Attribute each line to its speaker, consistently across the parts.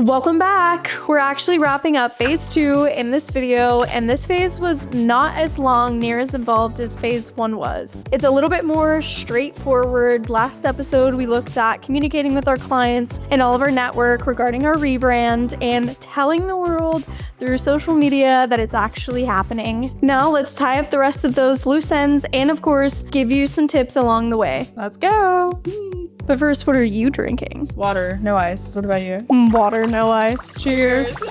Speaker 1: Welcome back. We're actually wrapping up phase 2 in this video, and this phase was not as long, near as involved as phase 1 was. It's a little bit more straightforward. Last episode, we looked at communicating with our clients and all of our network regarding our rebrand and telling the world through social media that it's actually happening. Now let's tie up the rest of those loose ends and, of course, give you some tips along the way.
Speaker 2: Let's go.
Speaker 1: But first, what are you drinking?
Speaker 2: Water, no ice. What about you?
Speaker 1: Water, no ice. Cheers.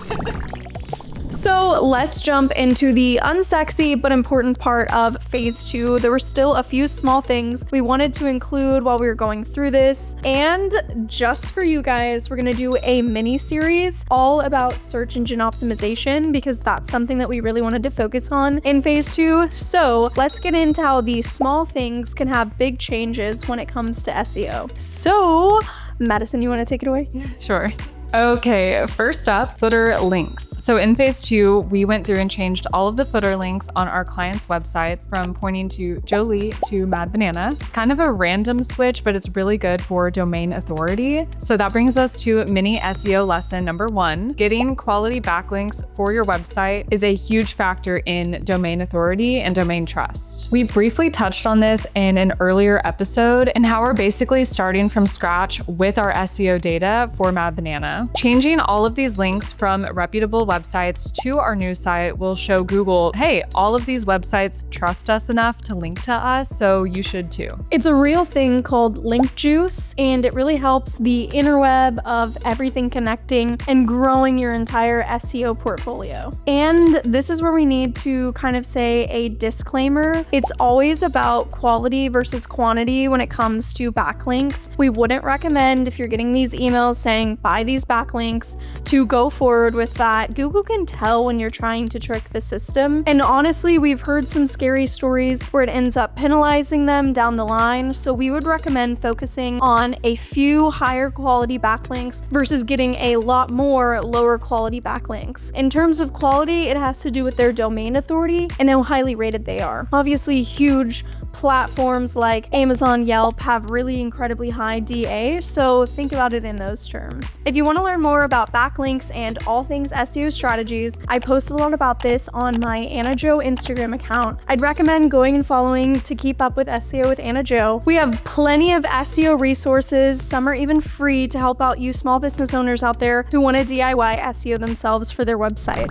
Speaker 1: So let's jump into the unsexy but important part of phase 2. There were still a few small things we wanted to include while we were going through this. And just for you guys, we're gonna do a mini series all about search engine optimization because that's something that we really wanted to focus on in phase 2. So let's get into how these small things can have big changes when it comes to SEO. So Madison, you wanna take it away?
Speaker 2: Sure. Okay, first up, footer links. So in phase 2, we went through and changed all of the footer links on our clients' websites from pointing to Jolie to Mad Banana. It's kind of a random switch, but it's really good for domain authority. So that brings us to mini SEO lesson number 1. Getting quality backlinks for your website is a huge factor in domain authority and domain trust. We briefly touched on this in an earlier episode and how we're basically starting from scratch with our SEO data for Mad Banana. Changing all of these links from reputable websites to our new site will show Google, hey, all of these websites trust us enough to link to us, so you should too.
Speaker 1: It's a real thing called link juice, and it really helps the interweb of everything connecting and growing your entire SEO portfolio. And this is where we need to kind of say a disclaimer. It's always about quality versus quantity when it comes to backlinks. We wouldn't recommend, if you're getting these emails saying buy these backlinks, to go forward with that. Google can tell when you're trying to trick the system. And honestly, we've heard some scary stories where it ends up penalizing them down the line. So we would recommend focusing on a few higher quality backlinks versus getting a lot more lower quality backlinks. In terms of quality, it has to do with their domain authority and how highly rated they are. Obviously, huge platforms like Amazon, Yelp have really incredibly high DA, so think about it in those terms. If you want to learn more about backlinks and all things SEO strategies, I post a lot about this on my Anna Jo Instagram account. I'd recommend going and following to keep up with SEO with Anna Jo. We have plenty of SEO resources, some are even free to help out you small business owners out there who want to DIY SEO themselves for their website.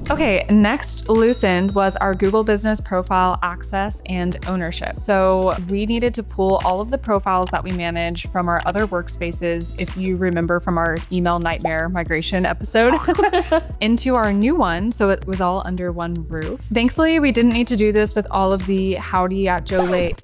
Speaker 2: Okay, next loose end was our Google Business Profile access and ownership. So we needed to pull all of the profiles that we manage from our other workspaces, if you remember from our email nightmare migration episode, into our new one, so it was all under one roof. Thankfully, we didn't need to do this with all of the howdy at Jolie.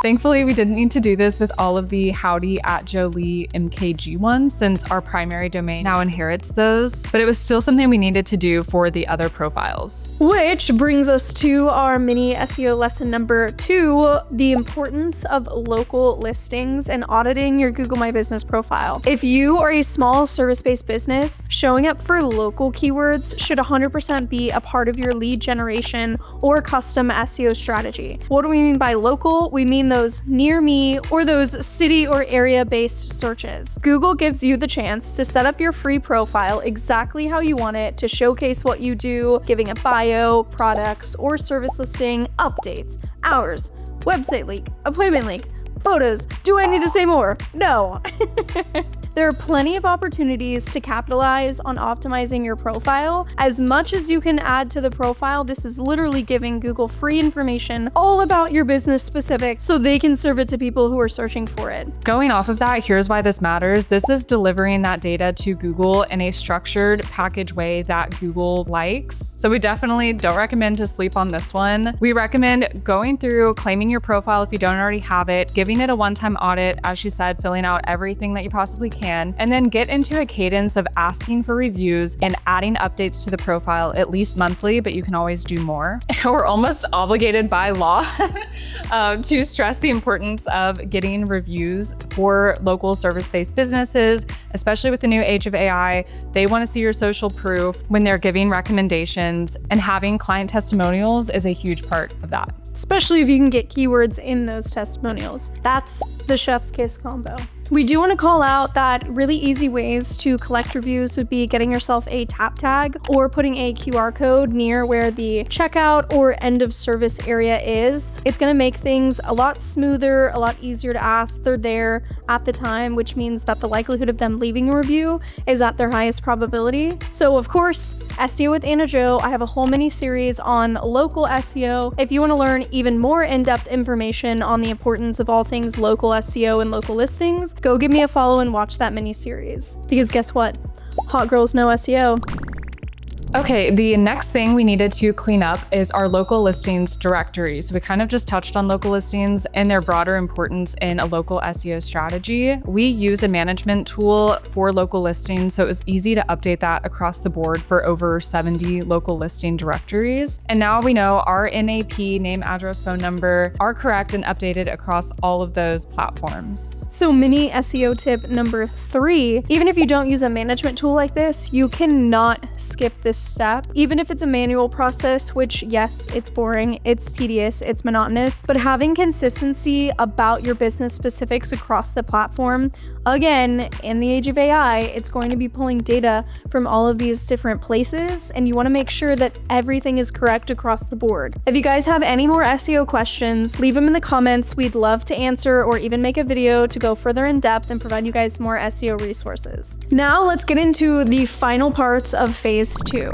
Speaker 2: Thankfully, we didn't need to do this with all of the howdy at Jolie MKG ones since our primary domain now inherits those, but it was still something we needed to do for the other profiles.
Speaker 1: Which brings us to our mini SEO lesson number 2, the importance of local listings and auditing your Google My Business profile. If you are a small service-based business, showing up for local keywords should 100% be a part of your lead generation or custom SEO strategy. What do we mean by local? We mean those near me or those city or area based searches. Google gives you the chance to set up your free profile exactly how you want it to showcase what you do, giving a bio, products, or service listing, updates, hours, website link, appointment link, photos. Do I need to say more? No. There are plenty of opportunities to capitalize on optimizing your profile. As much as you can add to the profile, this is literally giving Google free information all about your business specific so they can serve it to people who are searching for it.
Speaker 2: Going off of that, here's why this matters. This is delivering that data to Google in a structured package way that Google likes. So we definitely don't recommend to sleep on this one. We recommend going through, claiming your profile if you don't already have it, giving it a one-time audit, as she said, filling out everything that you possibly can, and then get into a cadence of asking for reviews and adding updates to the profile at least monthly, but you can always do more. We're almost obligated by law to stress the importance of getting reviews for local service-based businesses, especially with the new age of AI. They want to see your social proof when they're giving recommendations, and having client testimonials is a huge part of that.
Speaker 1: Especially if you can get keywords in those testimonials. That's the chef's kiss combo. We do want to call out that really easy ways to collect reviews would be getting yourself a tap tag or putting a QR code near where the checkout or end of service area is. It's going to make things a lot smoother, a lot easier to ask. They're there at the time, which means that the likelihood of them leaving a review is at their highest probability. So of course, SEO with Anna Jo, I have a whole mini series on local SEO. If you want to learn even more in-depth information on the importance of all things local SEO and local listings, go give me a follow and watch that mini series. Because guess what? Hot girls know SEO.
Speaker 2: Okay, the next thing we needed to clean up is our local listings directory. So we kind of just touched on local listings and their broader importance in a local SEO strategy. We use a management tool for local listings, so it was easy to update that across the board for over 70 local listing directories. And now we know our NAP, name, address, phone number, are correct and updated across all of those platforms.
Speaker 1: So mini SEO tip number 3, even if you don't use a management tool like this, you cannot skip this step. Even if it's a manual process, which yes, it's boring, it's tedious, it's monotonous, but having consistency about your business specifics across the platform, again, in the age of AI, it's going to be pulling data from all of these different places, and you want to make sure that everything is correct across the board. If you guys have any more SEO questions, leave them in the comments. We'd love to answer or even make a video to go further in depth and provide you guys more SEO resources. Now let's get into the final parts of phase 2.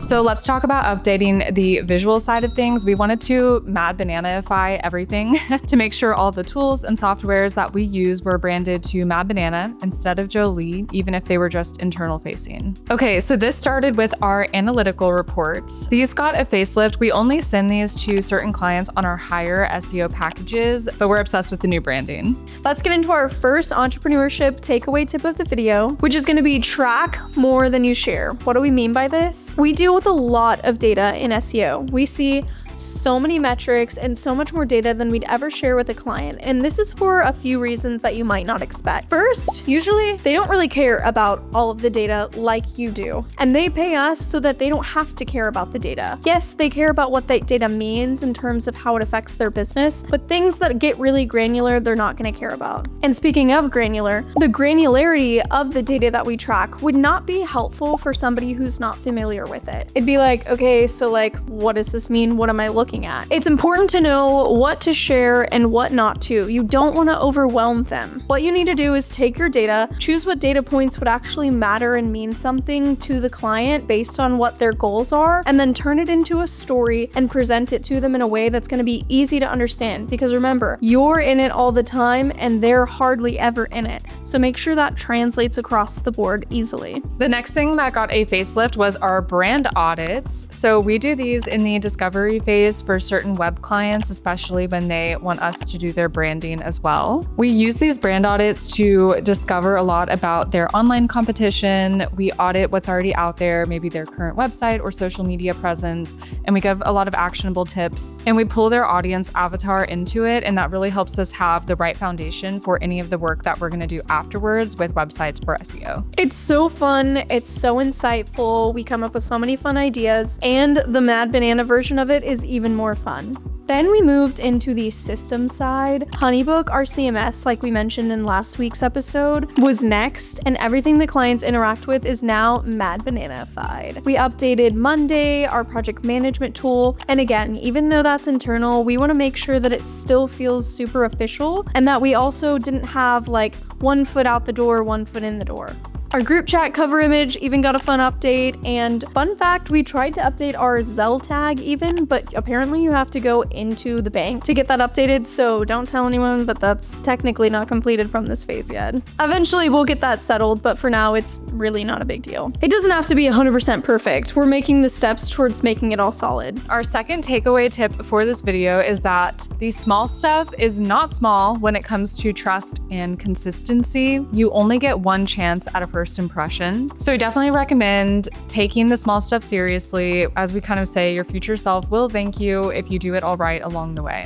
Speaker 2: So let's talk about updating the visual side of things. We wanted to mad banana-ify everything to make sure all the tools and softwares that we use were branded to Mad Banana instead of Jolie, even if they were just internal facing. Okay, so this started with our analytical reports. These got a facelift. We only send these to certain clients on our higher SEO packages, but we're obsessed with the new branding.
Speaker 1: Let's get into our first entrepreneurship takeaway tip of the video, which is going to be track more than you share. What do we mean by this? We deal with a lot of data in SEO. We see so many metrics and so much more data than we'd ever share with a client. And this is for a few reasons that you might not expect. First, usually they don't really care about all of the data like you do. And they pay us so that they don't have to care about the data. Yes, they care about what that data means in terms of how it affects their business, but things that get really granular, they're not going to care about. And speaking of granular, the granularity of the data that we track would not be helpful for somebody who's not familiar with it. It'd be like, okay, so like, what does this mean? What am I looking at? It's important to know what to share and what not to. You don't want to overwhelm them. What you need to do is take your data, choose what data points would actually matter and mean something to the client based on what their goals are, and then turn it into a story and present it to them in a way that's going to be easy to understand. Because remember, you're in it all the time and they're hardly ever in it. So make sure that translates across the board easily.
Speaker 2: The next thing that got a facelift was our brand audits. So we do these in the discovery phase for certain web clients, especially when they want us to do their branding as well. We use these brand audits to discover a lot about their online competition. We audit what's already out there, maybe their current website or social media presence, and we give a lot of actionable tips, and we pull their audience avatar into it, and that really helps us have the right foundation for any of the work that we're going to do afterwards with websites or SEO.
Speaker 1: It's so fun, it's so insightful, we come up with so many fun ideas, and the Mad Banana version of it is even more fun. Then we moved into the system side. Honeybook, our CMS, like we mentioned in last week's episode, was next, and everything the clients interact with is now Mad Banana-ified. We updated Monday, our project management tool, and again, even though that's internal, we want to make sure that it still feels super official and that we also didn't have like one foot out the door, one foot in the door. Our group chat cover image even got a fun update, and fun fact, we tried to update our Zelle tag even, but apparently you have to go into the bank to get that updated, so don't tell anyone, but that's technically not completed from this phase yet. Eventually we'll get that settled, but for now it's really not a big deal. It doesn't have to be 100% perfect. We're making the steps towards making it all solid.
Speaker 2: Our second takeaway tip for this video is that the small stuff is not small when it comes to trust and consistency. You only get one chance at a first impression. So I definitely recommend taking the small stuff seriously. As we kind of say, your future self will thank you if you do it all right along the way.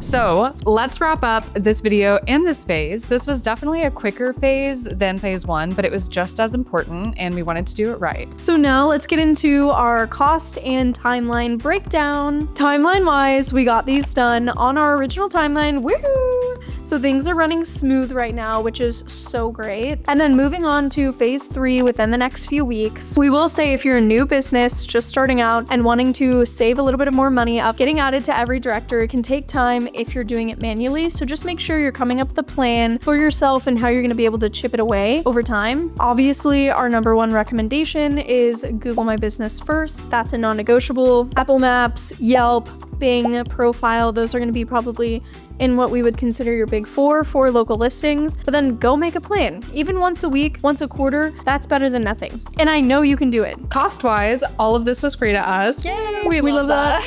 Speaker 2: So let's wrap up this video and this phase. This was definitely a quicker phase than phase 1, but it was just as important and we wanted to do it right.
Speaker 1: So now let's get into our cost and timeline breakdown. Timeline wise, we got these done on our original timeline. Woohoo! So things are running smooth right now, which is so great. And then moving on to phase 3 within the next few weeks, we will say if you're a new business just starting out and wanting to save a little bit of more money up, getting added to every directory can take time if you're doing it manually. So just make sure you're coming up with a plan for yourself and how you're going to be able to chip it away over time. Obviously, our number one recommendation is Google My Business first. That's a non-negotiable. Apple Maps, Yelp, Bing profile, those are going to be probably in what we would consider your big 4 for local listings. But then go make a plan. Even once a week, once a quarter, that's better than nothing. And I know you can do it.
Speaker 2: Cost-wise, all of this was free to us.
Speaker 1: Yay! We love that.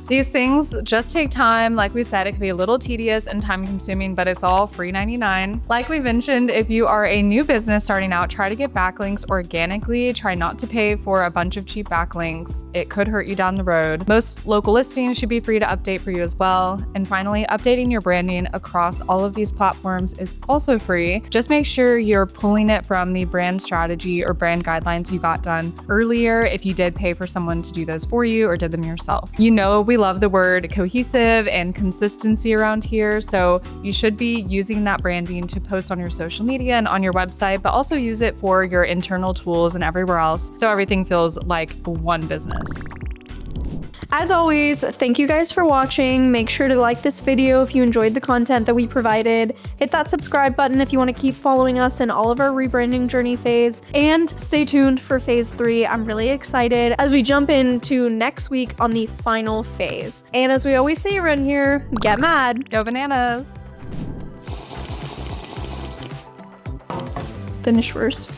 Speaker 2: These things just take time. Like we said, it can be a little tedious and time consuming, but it's all free 99. Like we mentioned, if you are a new business starting out, try to get backlinks organically. Try not to pay for a bunch of cheap backlinks. It could hurt you down the road. Most local listings should be free to update for you as well. And finally, updating your branding across all of these platforms is also free. Just make sure you're pulling it from the brand strategy or brand guidelines you got done earlier if you did pay for someone to do those for you or did them yourself. You know, we love the word cohesive and consistency around here, so you should be using that branding to post on your social media and on your website, but also use it for your internal tools and everywhere else so everything feels like one business.
Speaker 1: As always, thank you guys for watching. Make sure to like this video if you enjoyed the content that we provided. Hit that subscribe button if you want to keep following us in all of our rebranding journey phase. And stay tuned for phase 3. I'm really excited as we jump into next week on the final phase. And as we always say around here, get mad.
Speaker 2: Go bananas.
Speaker 1: Finish first.